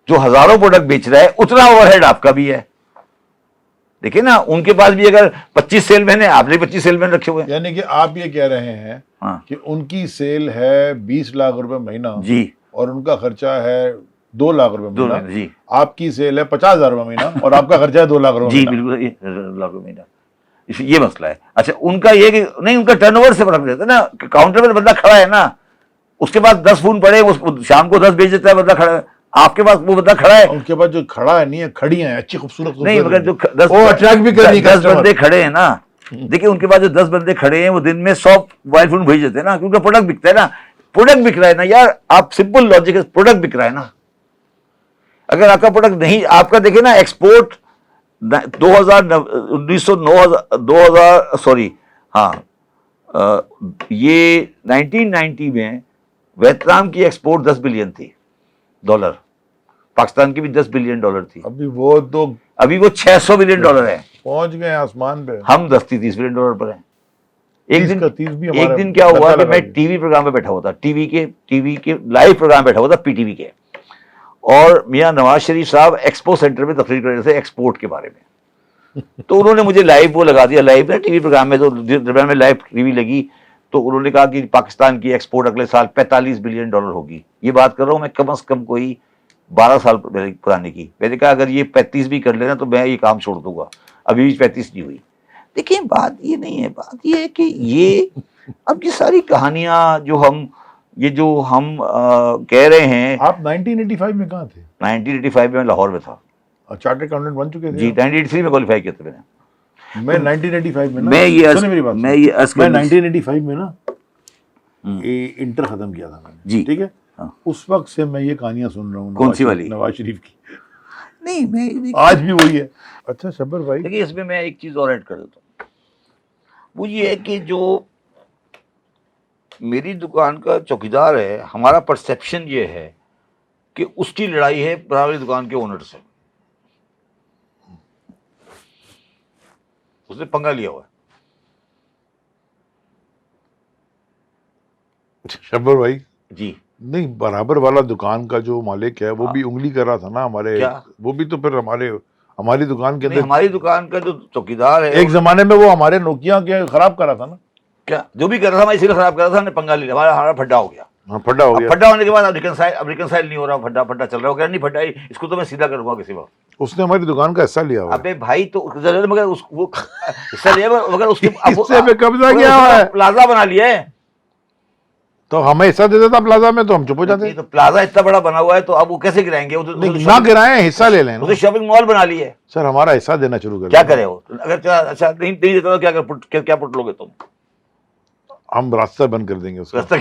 جو ہزاروں پروڈکٹ بیچ رہا ہے, اتنا اوور ہیڈ آپ کا بھی ہے. دیکھیں نا, ان کے پاس بھی اگر 25 سیل مین ہے, آپ نے 25 سیل مین رکھے ہوئے ہیں. یعنی کہ آپ یہ کہہ رہے ہیں کہ ان کی سیل ہے 20 لاکھ روپے مہینہ, جی, اور ان کا خرچہ ہے 2 لاکھ روپے مہینہ. جی, آپ کی سیل ہے 50,000 روپے مہینہ اور آپ کا خرچہ ہے 2 لاکھ روپے جی, مہینہ. بالکل لاکھ روپے مہینہ. یہ مسئلہ ہے. اچھا, ان کا یہ کہ نہیں, ان کا ٹرن اوور سے فرق رہتا ہے نا. کاؤنٹر پہ بندہ کھڑا ہے نا, اس کے پاس 10 فون پڑے, شام کو 10 بیچ دیتا ہے بندہ کھڑا ہے. آپ کے پاس وہ بندہ کھڑا ہے, ان کے پاس جو کھڑا ہے نہیں ہے, کھڑی ہیں اچھی خوبصورت نہیں, مگر جو وہ اٹریکٹ بھی کرنی 10 بندے کھڑے ہیں نا, دیکھیں ان کے پاس جو 10 بندے کھڑے ہیں وہ دن میں 100 موبائل فون بھیج دیتے ہیں نا, کیونکہ پروڈکٹ بکتا ہے نا. پروڈکٹ بک رہا ہے نا یار, آپ سمپل لاجک ہے, پروڈکٹ بک رہا ہے نا. اگر آپ کا پروڈکٹ نہیں, آپ کا دیکھیں نا ایکسپورٹ 1990 میں ویتنام کی ایکسپورٹ 10 بلین تھی ڈالر, پاکستان کی بھی 10 بلین ڈالر تھی. ابھی وہ 600 بلین ڈالر ہے, پہنچ گئے آسمان پہ. ہم 30 بلین ڈالر پر ہیں. ایک دن کیا ہوا ہوا کہ میں ٹی وی پروگرام پہ بیٹھا ہوا تھا, ٹی وی کے لائیو پروگرام بیٹھا ہوا تھا PTV کے, اور میاں نواز شریف صاحب ایکسپو سینٹر میں تقریر کر رہے تھے ایکسپورٹ کے بارے میں. تو انہوں نے مجھے لائیو وہ لگا دیا, لائیو ٹی وی پروگرام میں, تو درمیان میں لائیو ٹی وی لگی, تو انہوں نے کہا کہ پاکستان کی ایکسپورٹ اگلے سال 45 بلین ڈالر ہوگی. یہ بات کر رہا ہوں میں کم از کم کوئی 12 سال پرانے کی. میں نے کہا اگر یہ 35 بھی کر لینا تو میں یہ کام چھوڑ دوں گا. ابھی بھی 35 نہیں ہوئی. دیکھیں, بات یہ نہیں ہے, بات یہ ہے کہ یہ اب یہ ساری کہانیاں جو ہم کہہ رہے ہیں. آپ 1985 میں کہاں تھے؟ 1985 میں لاہور میں تھا. چارٹرڈ اکاؤنٹنٹ بن چکے تھے؟ جی, 1983 میں کوالیفائی کیا تھا میں نے. میں 1985 میں میں یہ 1985 میں نا انٹر ختم کیا تھا میں نے. جی, ٹھیک ہے, اس وقت سے میں یہ کہانیاں سن رہا ہوں. کون سی والی؟ نواز شریف کی. نہیں, میں آج بھی وہی ہے. اچھا شبر بھائی, دیکھیے اس میں ایک چیز اور ایڈ کر دیتا ہوں. وہ یہ ہے کہ جو میری دکان کا چوکیدار ہے, ہمارا پرسیپشن یہ ہے کہ اس کی لڑائی ہے براولی دکان کے اونر سے. اس نے پنگا لیا ہوا ہے. شبر بھائی جی, نہیں, برابر والا دکان کا جو مالک ہے وہ بھی انگلی کر رہا تھا نا ہمارے. وہ بھی تو پھر ہماری دکان کے اندر, ہماری دکان کا جو چوکیدار ہے ایک زمانے میں وہ ہمارے نوکیا کے خراب کر رہا تھا نا. کیا جو بھی کر رہا تھا, میں اسی لیے خراب کر رہا تھا, ہم نے پنگا لیا, ہمارا پھڈا ہو گیا. ہاں, پھڈا ہو گیا. پھڈا ہونے کے بعد اب ریکنسائل نہیں ہو رہا, پھڈا چل رہا ہو گیا. نہیں پھڈا, اس کو تو میں سیدھا کروں گا کسی وقت. اس نے ہماری دکان کا حصہ لیا ہوا ہے. ابے بھائی تو مگر وہ حصہ لیا, مگر اس کے حصے پہ قبضہ کیا ہوا ہے, پلازا بنا لیا ہے. تو ہمیں حصہ دیتا تھا پلازا میں, تو ہم چپ ہو جاتے. تو پلازا اتنا بڑا بنا ہوا ہے تو اب وہ کیسے گرائیں گے؟ نہ گرائیں, حصہ لے لیں. اسے شاپنگ مال بنا لی ہے. سر ہمارا حصہ دینا شروع کر. کیا کرے وہ؟ اگر اچھا نہیں دیتا تو کیا پٹ لو گے تم؟ ہم راستہ بند کر دیں گے. راستہ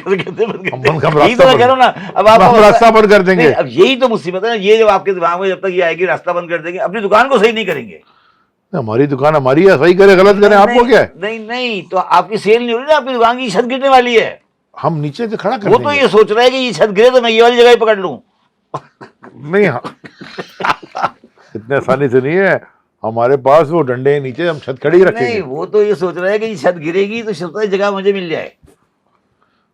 بند کر دیں گے. اب یہی تو مصیبت ہے نا, یہ جو آپ کے دماغ میں جب تک یہ آئے گی راستہ بند کر دیں گے, اپنی دکان کو صحیح نہیں کریں گے. ہماری دکان ہماری ہے, صحیح کرے غلط کریں, آپ کو کیا ہے؟ نہیں, تو آپ کی سیل نہیں ہو رہی نا, آپ کی دکان کی چھت گرنے والی ہے. ہم نیچے سے کھڑا کر وہ تو یہ سوچ رہا ہے کہ یہ چھت گرے تو میں یہ والی جگہ پکڑ لوں. نہیں, اتنے آسانی سے نہیں ہے, ہمارے پاس وہ ڈنڈے نیچے, ہم چھت کھڑی رکھیں گے. نہیں, وہ تو یہ سوچ رہا ہے کہ یہ چھت گرے گی تو جگہ مجھے مل جائے.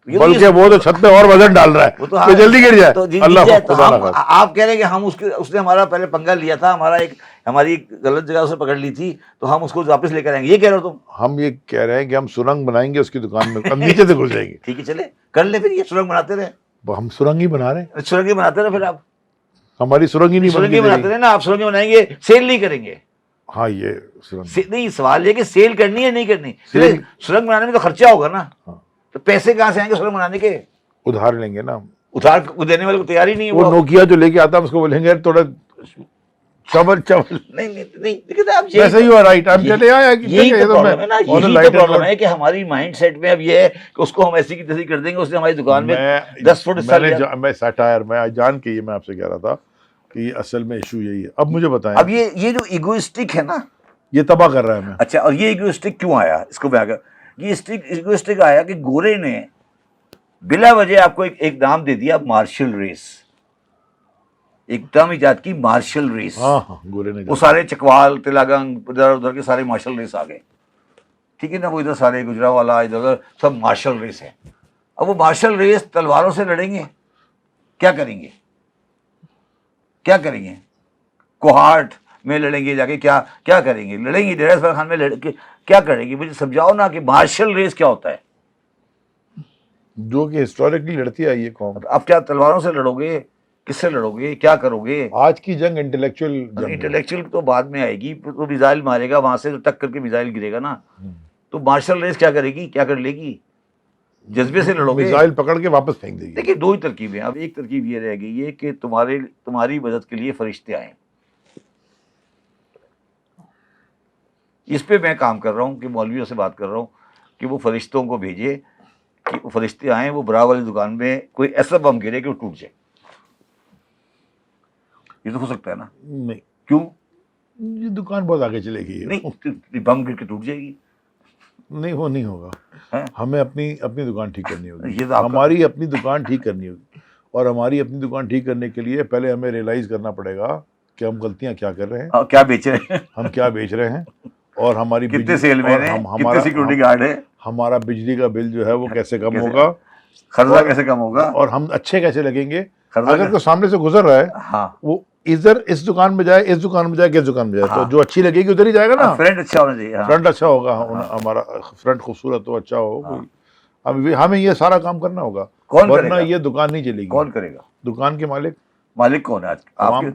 بلکہ وہ تو چھت پہ اور وزن ڈال رہا ہے کہ جلدی گر جائے. تو اللہ خدا نہ خواستہ. آپ کہہ رہے ہیں کہ ہم اس نے ہمارا پہلے پنگا لیا تھا, ہماری غلط جگہ سے پکڑ لی تھی, تو ہم اس کو واپس لے کر آئیں گے, یہ کہہ رہے ہو تم؟ ہم یہ کہہ رہے ہیں کہ ہم سرنگ بنائیں گے اس کی دکان میں, ہم نیچے سے گھس جائیں گے. ٹھیک ہے چلے کر لیں پھر, یہ سرنگ بناتے رہے. ہم سرنگ ہی بنا رہے ہیں, سرنگ بناتے رہے. پھر آپ ہماری سرنگ ہی نہیں سرنگ بناتے رہے نا, آپ سرنگ بنائیں گے, سیل نہیں کریں گے. ہاں یہ سرنگ نہیں, سوال یہ کہ سیل کرنی ہے نہیں کرنی. سرنگ بنانے میں تو خرچہ ہوگا نا, تو پیسے کہاں سے آئیں گے سرنگ بنانے کے؟ ادھار لیں گے نا. ادھار دینے والے کو تیار ہی نہیں. وہ نوکیا جو لے کے آتا ہے اس کو بولیں گے تھوڑا چبل نہیں, ویسے ہی ہوا رائٹ. یہی تو پرابلم ہے کہ ہماری مائنڈ سیٹ میں اب یہ ہے کہ اس کو ہم ایسی کی تیسی کر دیں گے. اس نے ہماری دکان میں 10 فٹ میں سیٹائر میں جان کے یہ میں آپ سے کہہ رہا تھا کہ یہ اصل میں ایشو یہی ہے. اب مجھے بتائیں, اب یہ جو ایگوئسٹک ہے نا, یہ تباہ کر رہا ہے ہمیں. اچھا, اور یہ ایگوئسٹک کیوں آیا اس کو بیان کر. یہ ایگوئسٹک آیا کہ گورے نے بلا وجہ آپ کو ایک نام دے دیا, مارشل ریس. ایک دم ایجاد کی مارشل ریس. ہاں گورے نے وہ سارے چکوال, تلاگنگ, ادھر کے سارے مارشل ریس آ گئے. ٹھیک ہے نا, وہ ادھر سارے گجرا والا ادھر سب مارشل ریس ہے. اب وہ مارشل ریس تلواروں سے لڑیں گے, کیا کریں گے؟ کیا کریں گے؟ کوہاٹ میں لڑیں گے جا کے, کیا کریں گے؟ لڑیں گے ڈیرہ اسماعیل خان میں لڑ کے, کیا کریں گے؟ مجھے سمجھاؤ نا کہ مارشل ریس کیا ہوتا ہے, جو کہ ہسٹوریکلی لڑتی آئی ہے قوم. اب کیا تلواروں سے لڑو گے؟ کس سے لڑو گے؟ کیا کرو گے؟ آج کی جنگ انٹلیکچوئل تو بعد میں آئے گی. تو میزائل مارے گا وہاں سے, ٹک کر کے میزائل گرے گا نا. تو مارشل ریس کیا کرے گی؟ کیا کر لے گی؟ جذبے سے لڑو گے, میزائل پکڑ کے واپس پھینک دے گی. دیکھیے 2 ہی ترکیبیں. اب ایک ترکیب یہ رہ گئی ہے کہ تمہاری مدد کے لیے فرشتے آئیں. اس پہ میں کام کر رہا ہوں کہ مولویوں سے بات کر رہا ہوں کہ وہ فرشتوں کو بھیجے, کہ وہ فرشتے آئیں, وہ برا والی دکان میں کوئی ایسا بم گرے کہ وہ ٹوٹ جائے. یہ تو ہو سکتا ہے نا؟ نہیں. کیوں؟ یہ دکان بہت آگے چلے گی. نہیں, بم گر کے ٹوٹ جائے گی. نہیں, وہ نہیں ہوگا. ہمیں اپنی دکان ٹھیک کرنی ہوگی. یہ ہماری اپنی دکان ٹھیک کرنی ہوگی, اور ہماری اپنی دکان ٹھیک کرنے کے لیے پہلے ہمیں ریئلائز کرنا پڑے گا کہ ہم غلطیاں کیا کر رہے ہیں, کیا بیچ رہے ہیں, ہم کیا بیچ رہے ہیں, اور ہماری کتنے سیل مین ہیں, کتنے سیکورٹی گارڈ ہے, ہمارا بجلی کا بل جو ہے وہ کیسے کم ہوگا, خرچہ کیسے کم ہوگا, اور ہم اچھے کیسے لگیں گے. اگر کوئی سامنے سے گزر رہا ہے, وہ ادھر اس دکان میں جائے, اس دکان میں جائے, کس دکان میں جائے, تو جو اچھی لگے گی ادھر ہی جائے گا نا. فرنٹ اچھا ہونا چاہیے, فرنٹ اچھا ہوگا, ہمارا فرنٹ خوبصورت ہو, اچھا ہو. اب ہمیں یہ سارا کام کرنا ہوگا, ورنہ یہ دکان نہیں چلے گی. کون کرے گا؟ دکان کے مالک کون ہے آپ کے؟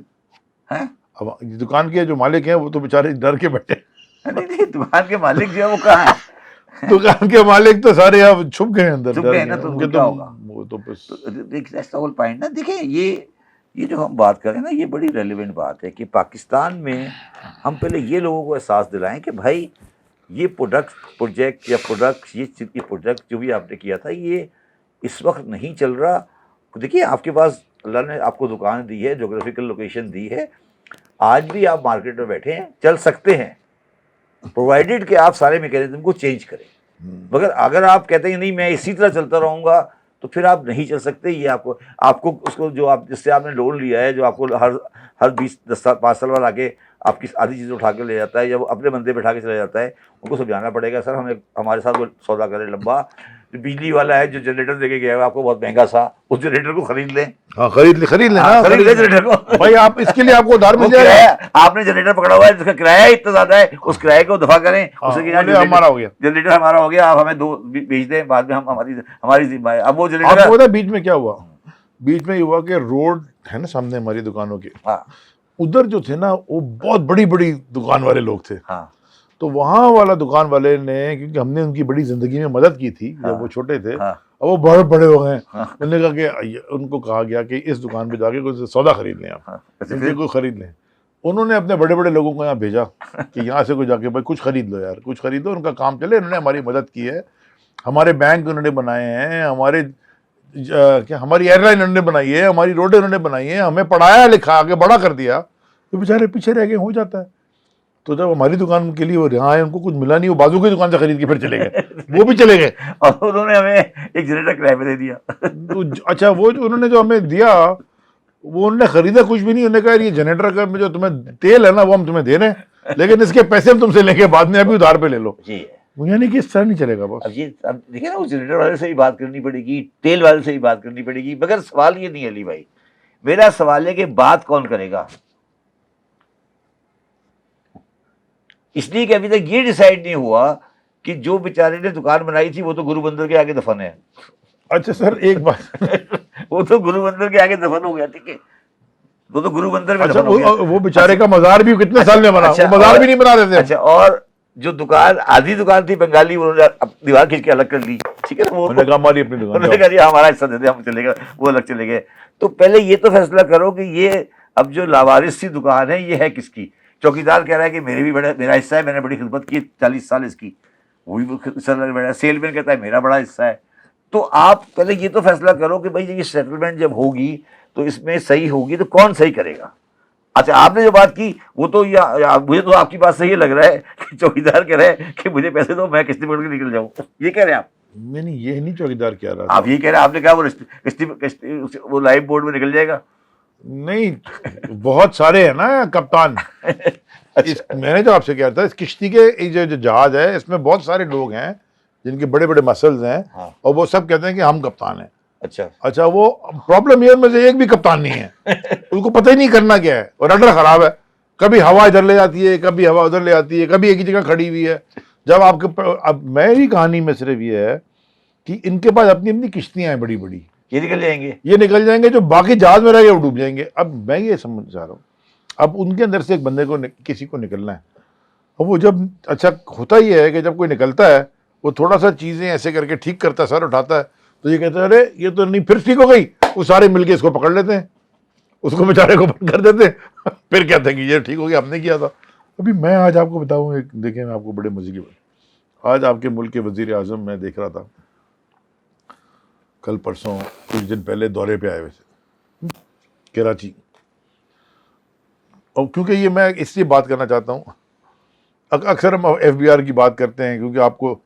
دکان کے جو مالک ہیں وہ تو بیچارے ڈر کے بیٹھے. نہیں, دکان کے مالک جو ہے وہ کہاں ہے؟ دکان کے مالک تو سارے اب چھپ گئے اندر. دیکھیں یہ جو ہم بات کریں نا, یہ بڑی ریلیونٹ بات ہے کہ پاکستان میں ہم پہلے یہ لوگوں کو احساس دلائیں کہ بھائی یہ پروجیکٹ جو بھی آپ نے کیا تھا, یہ اس وقت نہیں چل رہا. دیکھیے آپ کے پاس اللہ نے آپ کو دکان دی ہے, جغرافیکل لوکیشن دی ہے, آج بھی آپ مارکیٹ میں بیٹھے ہیں, چل سکتے ہیں, پرووائڈیڈ کہ آپ سارے میکینزم کو چینج کریں. مگر اگر آپ کہتے ہیں نہیں میں اسی طرح چلتا رہوں گا, تو پھر آپ نہیں چل سکتے. یہ آپ کو اس کو جو آپ جس سے آپ نے لون لیا ہے, جو آپ کو ہر 5 سال بعد آ کے آپ کی آدھی چیزیں اٹھا کے لے جاتا ہے, یا وہ اپنے بندے بٹھا کے چلا جاتا ہے, ان کو سمجھانا پڑے گا سر ہمارے ساتھ وہ سودا کرے لمبا. جو بجلی والا ہے جو جنریٹر دے کے گیا ہے آپ کو بہت مہنگا سا, اس جنریٹر کو خرید لیں. ہاں خرید لیں جنریٹر کو بھائی, آپ اس کے لیے آپ کو ادھار مل جائے گا. آپ نے جنریٹر پکڑا ہوا ہے جس کا کرایہ اتنا زیادہ ہے, اس کرایے کو دفع کریں, ہمارا ہو گیا, جنریٹر ہمارا ہو گیا, آپ ہمیں 2 بیچ دیں, بعد میں ہماری ذمہ ہے. اب وہ جنریٹر آپ کو پتا بیچ میں کیا ہوا؟ بیچ میں یہ ہوا کہ روڈ ہے نا سامنے ہماری دکانوں کے, ادھر جو تھے نا وہ بہت بڑی بڑی دکان والے لوگ تھے. تو وہاں والا دکان والے نے, کیونکہ ہم نے ان کی بڑی زندگی میں مدد کی تھی جب وہ چھوٹے تھے, اب وہ بڑے بڑے ہو گئے. انہوں نے کہا کہ ان کو کہا گیا کہ اس دکان پہ جا کے کوئی سودا خرید لیں, آپ کوئی خرید لیں. انہوں نے اپنے بڑے بڑے لوگوں کو یہاں بھیجا کہ یہاں سے کوئی جا کے بھائی کچھ خرید لو یار, کچھ خرید لو, ان کا کام چلے. انہوں نے ہماری مدد کی ہے, ہمارے بینک انہوں نے بنائے ہیں, ہماری ایئر لائن انہوں نے بنائی ہے, ہماری روڈیں انہوں نے بنائی ہیں, ہمیں پڑھایا لکھا آگے بڑا کر دیا. تو بیچارے پیچھے رہ گئے, ہو جاتا ہے. تو جب ہماری دکان کے لیے وہ یہاں آئے, ان کو کچھ ملا نہیں, وہ بازو کی دکان سے خرید کے پھر چلے گئے, وہ بھی چلے گئے. اور انہوں نے ہمیں ایک جنریٹر کرایے پہ دے دیا. اچھا, وہ جو انہوں نے جو ہمیں دیا وہ انہوں نے خریدا کچھ بھی نہیں. انہوں نے کہا یہ جنریٹر کا جو تمہیں تیل ہے نا وہ ہم تمہیں دے رہے ہیں, لیکن اس کے پیسے ہم تم سے لیں گے بعد میں, ابھی ادھار پہ لے لو. یعنی کہ اس طرح نہیں چلے گا بس. اب دیکھیں نا، اس جنریٹر والے سے بھی بات کرنی پڑے گی، تیل والے سے بھی بات کرنی پڑے گی، مگر سوال یہ نہیں ہے علی بھائی، میرا سوال ہے کہ بات کون کرے گا؟ اس لیے کہ ابھی تک یہ ڈیسائیڈ نہیں ہوا کہ جو بیچارے نے دکان بنائی تھی وہ تو گرو بندر کے آگے دفن ہے. اچھا سر ایک بات, وہ تو گرو بندر کے آگے دفن ہو گیا، ٹھیک ہے، وہ تو گرو بندر میں اچھا دفن ہو گیا. وہ بیچارے کا مزار بھی کتنے سال میں بنا, اچھا، وہ مزار بھی نہیں بنا رہے تھے. اچھا، اور جو دکان آدھی دکان تھی بنگالی، انہوں نے دیوار کھینچ کے الگ کر لی، ٹھیک ہے نا. وہ انہوں نے کہا ہماری اپنی دکان انہوں نے کہا جی ہمارا حصہ دے دیں، ہم چلے گئے، وہ الگ چلے گئے. تو پہلے یہ تو فیصلہ کرو کہ یہ اب جو لاوارث سی دکان ہے یہ ہے کس کی؟ چوکیدار کہہ رہا ہے کہ میرا حصہ ہے، میں نے بڑی خدمت کی 40 سال اس کی، وہی حصہ بیٹھا. سیل مین کہتا ہے میرا بڑا حصہ ہے. تو آپ پہلے یہ تو فیصلہ کرو کہ بھائی یہ سیٹلمنٹ جب ہوگی تو اس میں صحیح ہوگی تو کون صحیح کرے گا. اچھا، آپ نے جو بات کی وہ تو مجھے تو آپ کی بات صحیح لگ رہا ہے کہ چوکیدار کہہ رہے ہیں کہ مجھے پیسے دو، میں قسطیں پڑھ کے نکل جاؤں، یہ کہہ رہے ہیں آپ. میں نہیں, یہ نہیں چوکیدار کہہ رہا آپ تھا. یہ کہہ رہے ہیں، آپ نے کہا وہ لائف بورڈ میں نکل جائے گا. نہیں, بہت سارے ہیں نا کپتان. میں نے جو آپ سے کہا تھا اس کشتی کے جو جہاز ہے اس میں بہت سارے لوگ ہیں جن کے بڑے بڑے مسلز ہیں, اور وہ سب کہتے ہیں کہ ہم کپتان ہیں. اچھا, وہ پرابلم یہ میں سے ایک بھی کپتان نہیں ہے, ان کو پتہ ہی نہیں کرنا کیا ہے, اور رڈر خراب ہے, کبھی ہوا ادھر لے جاتی ہے, کبھی ہوا ادھر لے جاتی ہے, کبھی ایک ہی جگہ کھڑی ہوئی ہے. جب آپ کے اب میری کہانی میں صرف یہ ہے کہ ان کے پاس اپنی اپنی کشتیاں ہیں بڑی بڑی, یہ نکل جائیں گے, جو باقی جہاز میں رہ گئے وہ ڈوب جائیں گے. اب میں یہ سمجھ چاہ رہا ہوں, اب ان کے اندر سے ایک بندے کو کسی کو نکلنا ہے, اور وہ جب اچھا ہوتا ہی ہے کہ جب کوئی نکلتا ہے وہ تھوڑا سا چیزیں ایسے کر کے ٹھیک کرتا ہے, سر اٹھاتا ہے, تو یہ کہتا ہے ارے یہ تو نہیں پھر ٹھیک ہو گئی, وہ سارے مل کے اس کو پکڑ لیتے ہیں, اس کو بیچارے کو بند کر دیتے ہیں, پھر کہتے ہیں کہ یہ ٹھیک ہو گیا, ہم نے کیا تھا. ابھی میں آج آپ کو بتاؤں ایک, دیکھیں میں آپ کو بڑے مزے کی بات, آج آپ کے ملک کے وزیر اعظم میں دیکھ رہا تھا کل پرسوں کچھ دن پہلے دورے پہ آئے ہوئے تھے کراچی. اور کیونکہ یہ میں اس لیے بات کرنا چاہتا ہوں, اکثر ہم ایف بی آر کی بات کرتے ہیں کیونکہ آپ کو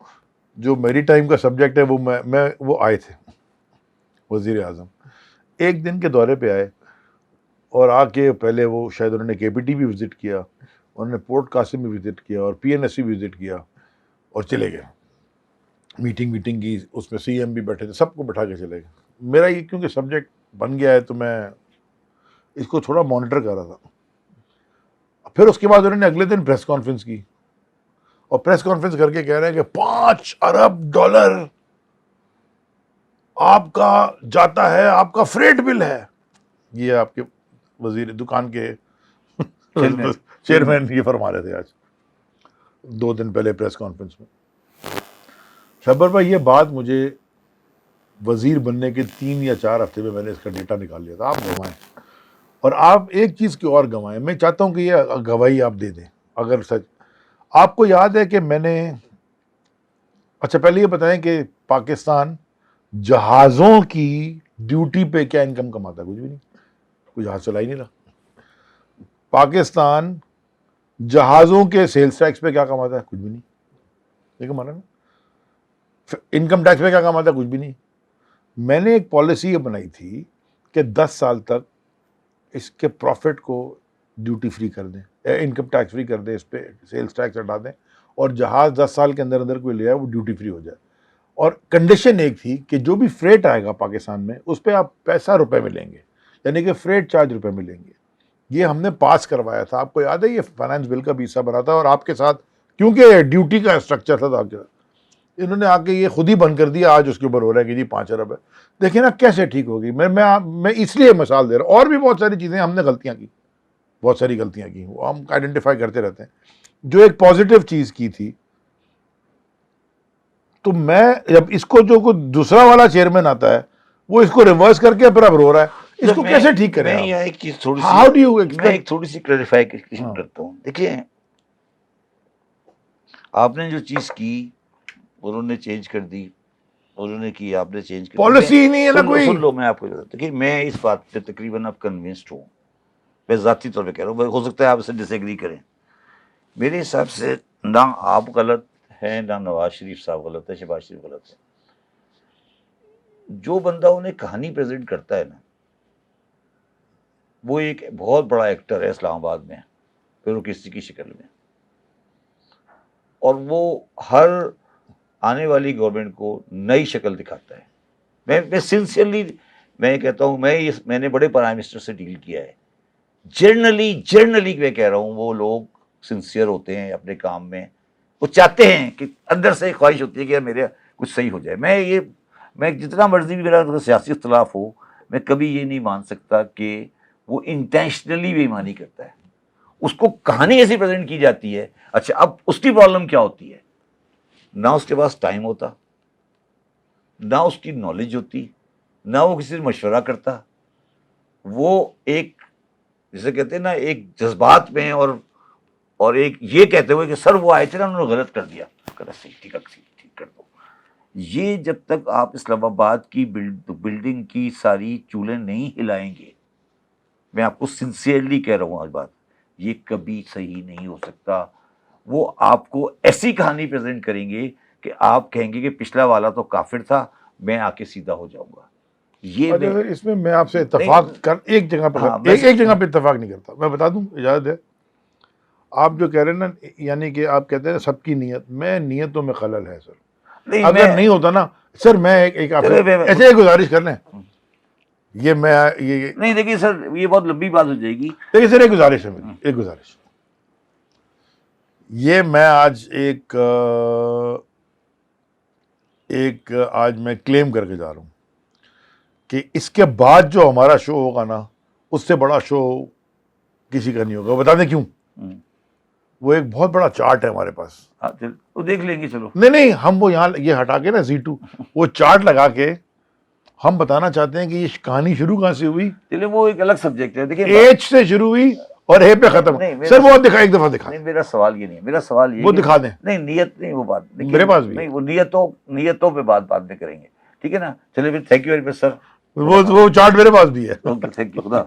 جو میری ٹائم کا سبجیکٹ ہے وہ آئے تھے وزیر اعظم, ایک دن کے دورے پہ آئے, اور آ کے پہلے وہ شاید انہوں نے کے پی ٹی بھی وزٹ کیا, انہوں نے پورٹ قاسم بھی وزٹ کیا, اور پی این ایس سی بھی وزٹ کیا, اور چلے گئے. میٹنگ کی, اس میں سی ایم بھی بیٹھے تھے, سب کو بٹھا کے چلے گئے. میرا یہ کیونکہ سبجیکٹ بن گیا ہے تو میں اس کو تھوڑا مانیٹر کر رہا تھا. پھر اس کے بعد انہوں نے اگلے دن پریس کانفرنس کی, اور پریس کانفرنس کر کے کہہ رہے ہیں کہ $5 ارب آپ کا جاتا ہے, آپ کا فریٹ بل ہے. یہ آپ کے وزیر دکان کے چیئرمین یہ فرما رہے تھے آج 2 دن پہلے پریس کانفرنس میں. شبر بھائی یہ بات مجھے وزیر بننے کے 3 یا 4 ہفتے میں نے اس کا ڈیٹا نکال لیا تھا. آپ گنوائیں, اور آپ ایک چیز کی اور گنوائیں, میں چاہتا ہوں کہ یہ گواہی آپ دے دیں اگر سچ. آپ کو یاد ہے کہ میں نے, اچھا پہلے یہ بتائیں کہ پاکستان جہازوں کی ڈیوٹی پہ کیا انکم کماتا ہے؟ کچھ بھی نہیں, کوئی جہاز چلا ہی نہیں رہا. پاکستان جہازوں کے سیلز ٹیکس پہ کیا کماتا ہے؟ کچھ بھی نہیں. یہ کمانا نا. انکم ٹیکس پہ کیا کماتا ہے؟ کچھ بھی نہیں. میں نے ایک پالیسی یہ بنائی تھی کہ 10 سال تک اس کے پروفٹ کو ڈیوٹی فری کر دیں, انکم ٹیکس فری کر دیں, اس پہ سیلز ٹیکس ہٹا دیں, اور جہاز 10 سال کے اندر اندر کوئی لے آئے وہ ڈیوٹی فری ہو جائے. اور کنڈیشن ایک تھی کہ جو بھی فریٹ آئے گا پاکستان میں اس پہ آپ پیسہ روپے میں لیں گے, یعنی کہ فریٹ چارج روپے میں لیں گے. یہ ہم نے پاس کروایا تھا, آپ کو یاد ہے, یہ فائنانس بل کا بھی حصہ بنا تھا, اور آپ کے ساتھ کیونکہ ڈیوٹی کا اسٹرکچر تھا تو آپ کے ساتھ انہوں نے آ کے یہ خود ہی بند کر دیا. آج اس کے اوپر ہو رہا ہے کہ جی 5 ارب ہے. دیکھیں نا کیسے ٹھیک ہوگی. میں اس لیے مثال دے رہا ہوں, اور بھی بہت ساری چیزیں ہم نے غلطیاں کی, بہت ساری غلطیاں کی, وہ ہم آئیڈینٹیفائی کرتے رہتے ہیں. جو ایک پازیٹیو چیز کی تھی, تو میں جب اس کو جو کوئی دوسرا والا چیئرمین آتا ہے وہ اس کو ریورس کر کے پھر اب رو رہا ہے, اس کو کیسے ٹھیک کریں آپ؟ میں ایک چیز تھوڑی ہاؤ ڈو یو میں ایک تھوڑی سی کلیریفیکیشن کرتا ہوں. دیکھیے آپ نے جو چیز کی انہوں نے چینج کر دی, انہوں نے کی, آپ نے چینج کر دی, پالیسی ہی نہیں ہے نا کوئی. سن لو, میں آپ کو دیکھیے میں اس بات پہ تقریباً اب کنونسڈ ہوں, میں ذاتی طور پہ کہہ رہا ہوں, ہو سکتا ہے آپ اسے ڈس ایگری کریں. میرے حساب سے نہ آپ غلط ہیں, نہ نواز شریف صاحب غلط ہے, شہباز شریف غلط ہے. جو بندہ انہیں کہانی پریزنٹ کرتا ہے نا, وہ ایک بہت بڑا ایکٹر ہے اسلام آباد میں, پھر وہ کسی کی شکل میں, اور وہ ہر آنے والی گورنمنٹ کو نئی شکل دکھاتا ہے. میں سنسیئرلی میں کہتا ہوں, میں نے بڑے پرائم منسٹر سے ڈیل کیا ہے, جرنلی میں کہہ رہا ہوں, وہ لوگ سنسیئر ہوتے ہیں اپنے کام میں, وہ چاہتے ہیں کہ اندر سے خواہش ہوتی ہے کہ میرے کچھ صحیح ہو جائے. میں جتنا مرضی بھی میرا سیاسی اختلاف ہو, میں کبھی یہ نہیں مان سکتا کہ وہ انٹینشنلی بے ایمانی کرتا ہے. اس کو کہانی ایسی پریزنٹ کی جاتی ہے. اچھا, اب اس کی پرابلم کیا ہوتی ہے, نہ اس کے پاس ٹائم ہوتا, نہ اس کی نالج ہوتی, نہ وہ کسی سے مشورہ کرتا. وہ ایک جسے کہتے ہیں نا, ایک جذبات میں اور ایک یہ کہتے ہوئے کہ سر وہ آئے تھے نا, انہوں نے غلط کر دیا, ٹھیک کر دو. یہ جب تک آپ اسلام آباد کی بلڈنگ کی ساری چولیں نہیں ہلائیں گے, میں آپ کو سنسیئرلی کہہ رہا ہوں آج بات, یہ کبھی صحیح نہیں ہو سکتا. وہ آپ کو ایسی کہانی پریزنٹ کریں گے کہ آپ کہیں گے کہ پچھلا والا تو کافر تھا, میں آ کے سیدھا ہو جاؤں گا. یہ اس میں میں آپ سے اتفاق ایک جگہ پہ ایک جگہ پہ اتفاق نہیں کرتا. میں بتا دوں, اجازت ہے. آپ جو کہہ رہے ہیں نا, یعنی کہ آپ کہتے ہیں سب کی نیت, میں نیتوں میں خلل ہے سر. اگر نہیں ہوتا نا سر, میں ایک ایسے گزارش کر لیں, یہ میں یہ نہیں دیکھیے سر, یہ بہت لمبی بات ہو جائے گی. دیکھیے سر, ایک گزارش ہے میری, ایک گزارش. یہ میں آج ایک آج میں کلیم کر کے جا رہا ہوں کہ اس کے بعد جو ہمارا شو ہوگا نا, اس سے بڑا شو کسی کا نہیں ہوگا. بتا دیں کیوں؟ وہ ایک بہت بڑا چارٹ ہے ہمارے پاس, وہ دیکھ لیں گے. چلو نہیں, ہم وہ یہاں یہ ہٹا کے نا Z2 وہ چارٹ لگا کے ہم بتانا چاہتے ہیں کہ یہ کہانی شروع کہاں سے ہوئی. چلے وہ ایک الگ سبجیکٹ ہے. دیکھیں ایچ سے شروع ہوئی اور اے پہ ختم. سر وہ دکھا, ایک دفعہ دکھا. نہیں, میرا سوال یہ نہیں ہے, میرا سوال یہ وہ دکھا دیں. نہیں, نیت نہیں, وہ بات میرے پاس بھی نہیں, وہ نیتوں پہ بات بعد میں کریں گے, ٹھیک ہے نا. چلے پھر, تھینک یو ویری مچ سر. وہ چارٹ میرے پاس بھی ہے. اوکے, تھینک یو, خدا.